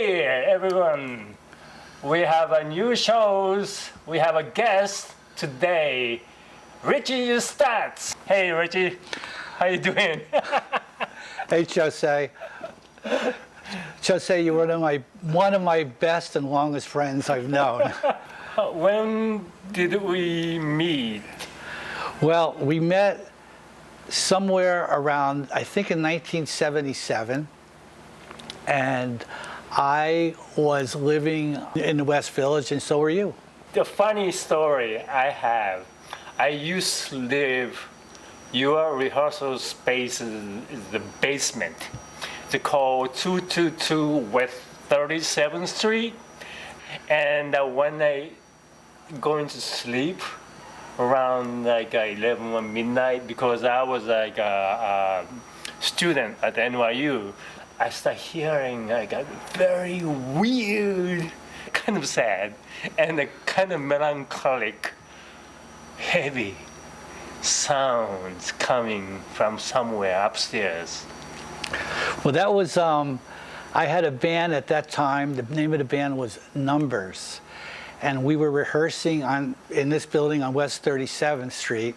Hey everyone, we have a new shows. We have a guest today, Richie Stotts. Hey Richie, how you doing? Hey Chosei. Chosei, you're one of my best and longest friends I've known. When did we meet? Well, we met somewhere around, I think in 1977, and I was living in the West Village, and so were you. The funny story I have, I used to live, your rehearsal space is the basement. It's called 222 West 37th Street. And when I going to sleep around like 11 or midnight, because I was like a student at NYU, I start hearing like a very weird, kind of sad, and a kind of melancholic, heavy sounds coming from somewhere upstairs. Well, that was, I had a band at that time. The name of the band was Numbers. And we were rehearsing in this building on West 37th Street.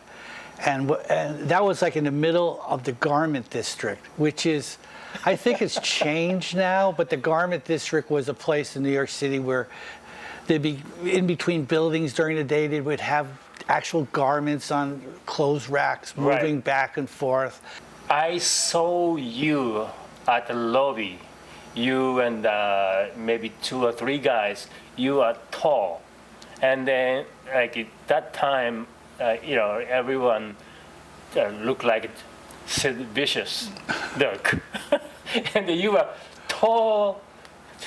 And that was like in the middle of the Garment District, which is, I think it's changed now, but the Garment District was a place in New York City where they'd be in between buildings during the day. They would have actual garments on clothes racks moving back and forth. I saw you at the lobby. You and maybe 2 or 3 guys. You are tall, and then like at that time, everyone looked like Sid Vicious, look, and you were tall,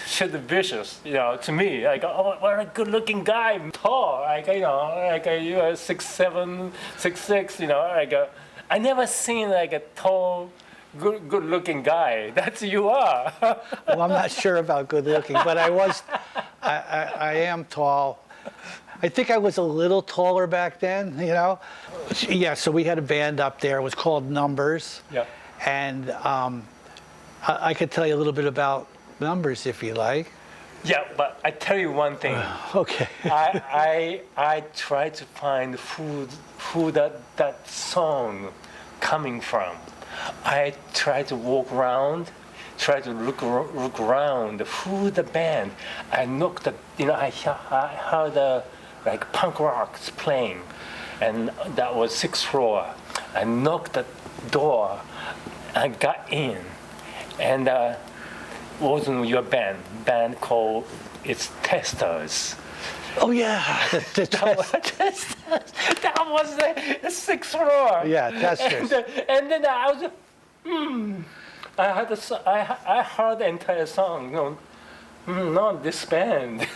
Sid Vicious. To me, like, oh, what a good-looking guy, tall, like you are 6'7", 6'6", I never seen like a tall, good-looking guy. That's you are. Well, I'm not sure about good-looking, but I am tall. I think I was a little taller back then, Yeah, so we had a band up there. It was called Numbers. Yeah. And I could tell you a little bit about Numbers if you like. Yeah, but I tell you one thing. Okay. I try to find who that song coming from. I try to walk around, try to look around who the band. I looked at, I heard like punk rocks playing, and that was 6th floor. I knocked the door, I got in, and wasn't your band called it's Testers. Oh yeah, That was the 6th floor. Yeah, Testers. And then I was, I heard the entire song. Not this band.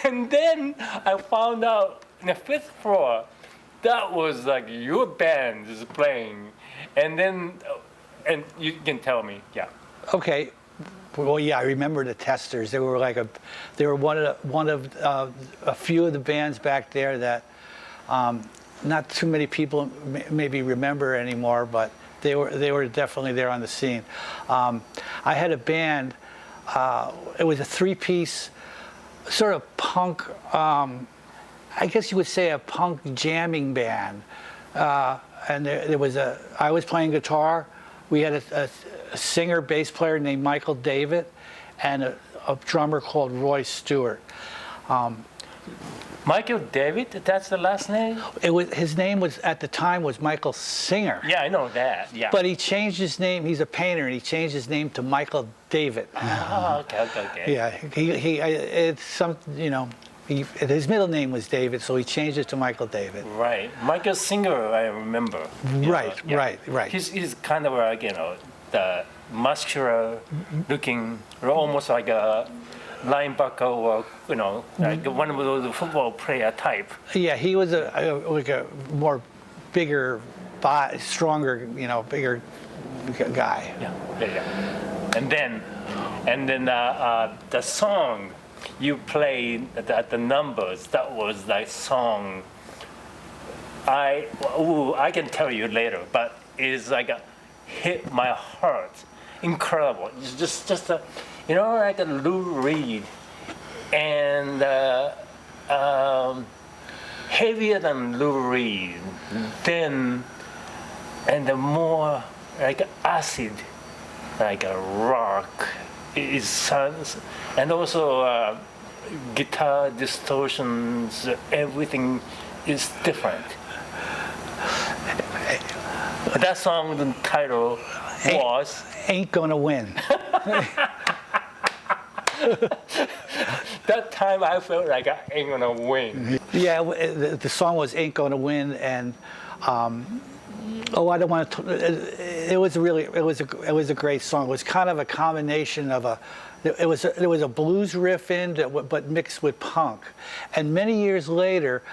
And then I found out in the 5th floor that was like your band is playing, and then and you can tell me, yeah. Okay. Well, yeah, I remember the Testers. They were one of a few of the bands back there that not too many people maybe remember anymore, but they were definitely there on the scene. I had a band. It was a 3-piece, sort of punk. I guess you would say a punk jamming band. And there was I was playing guitar. We had a singer, bass player named Michael David, and a drummer called Roy Stewart. Michael David, that's the last name? His name was, at the time, was Michael Singer. Yeah, I know that, yeah. But he changed his name. He's a painter, and he changed his name to Michael David. Oh, okay. Yeah, his middle name was David, so he changed it to Michael David. Right. Michael Singer, I remember. Right. He's kind of like, the muscular looking, almost like a linebacker or, like one of those football player type. Yeah, he was like a more bigger, stronger, bigger guy. Yeah. And then the song you played at the Numbers, that was that song. I can tell you later, but it's like hit my heart. Incredible. It's just you know, like a Lou Reed, and heavier than Lou Reed, thin, and the more like acid, like a rock. It sounds, and also guitar distortions. Everything is different. That song, the title was Ain't Gonna Win. That time I felt like I ain't gonna win. Yeah, the song was Ain't Gonna Win, and oh, I don't want to. It was a great song. It was kind of a combination of there was a blues riff in, but mixed with punk. And many years later,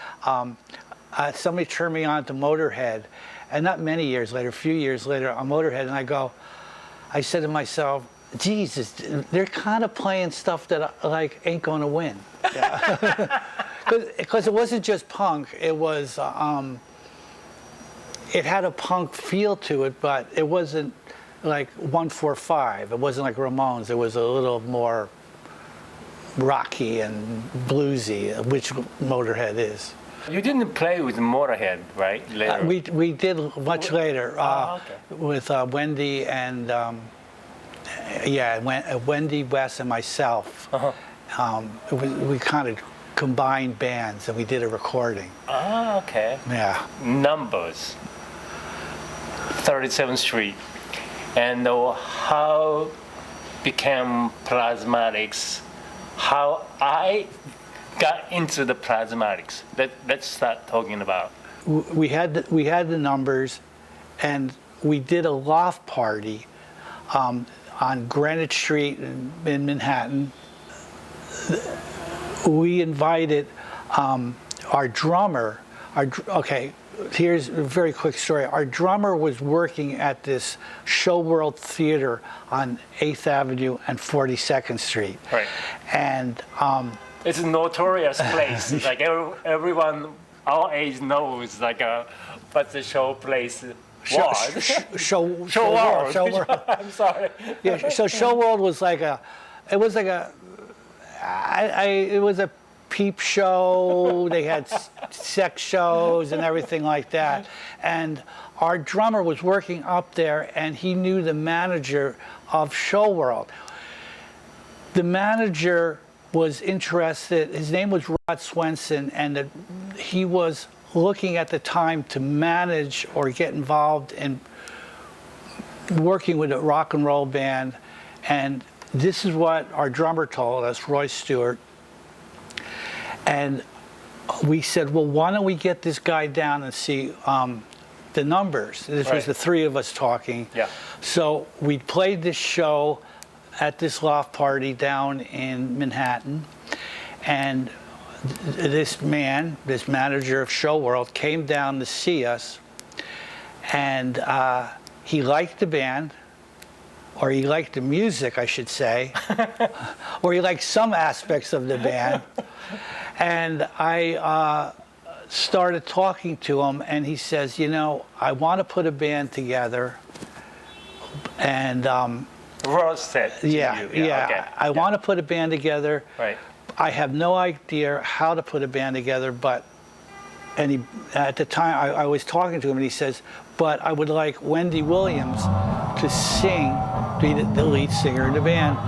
somebody turned me on to Motorhead, and not many years later, a few years later, on Motorhead, and I said to myself, Jesus, they're kind of playing stuff that like ain't gonna win. Because it wasn't just punk. It was. It had a punk feel to it, but it wasn't like 145. It wasn't like Ramones. It was a little more rocky and bluesy, which Motorhead is. You didn't play with Motorhead, right? Later. We did much later okay. with Wendy and Wendy, Wes, and myself. Uh-huh. We kind of combined bands and we did a recording. Ah, okay. Yeah. Numbers. 37th Street, and how became Plasmatics, how I got into the Plasmatics. Let's start talking about. We had the numbers, and we did a loft party on Greenwich Street in Manhattan. We invited our drummer. Here's a very quick story. Our drummer was working at this Show World Theater on 8th Avenue and 42nd Street. Right. And it's a notorious place. Like everyone our age knows like what the show place was. Show World. I'm sorry. Yeah, so Show World was like it was a peep show. They had sex shows and everything like that. And our drummer was working up there, and he knew the manager of Show World. The manager was interested. His name was Rod Swenson, and he was looking at the time to manage or get involved in working with a rock and roll band. And this is what our drummer told us, Roy Stewart. And we said, well, why don't we get this guy down and see the numbers? This was the three of us talking. Yeah. So we played this show at this loft party down in Manhattan. And this manager of Show World, came down to see us. And he liked the band, or he liked the music, I should say, or he liked some aspects of the band. And I started talking to him, and he says, you know, I want to put a band together. And Ross said to you. Okay. I want to put a band together. Right. I have no idea how to put a band together, and he, at the time I was talking to him, and he says, but I would like Wendy Williams to sing, be the lead singer in the band.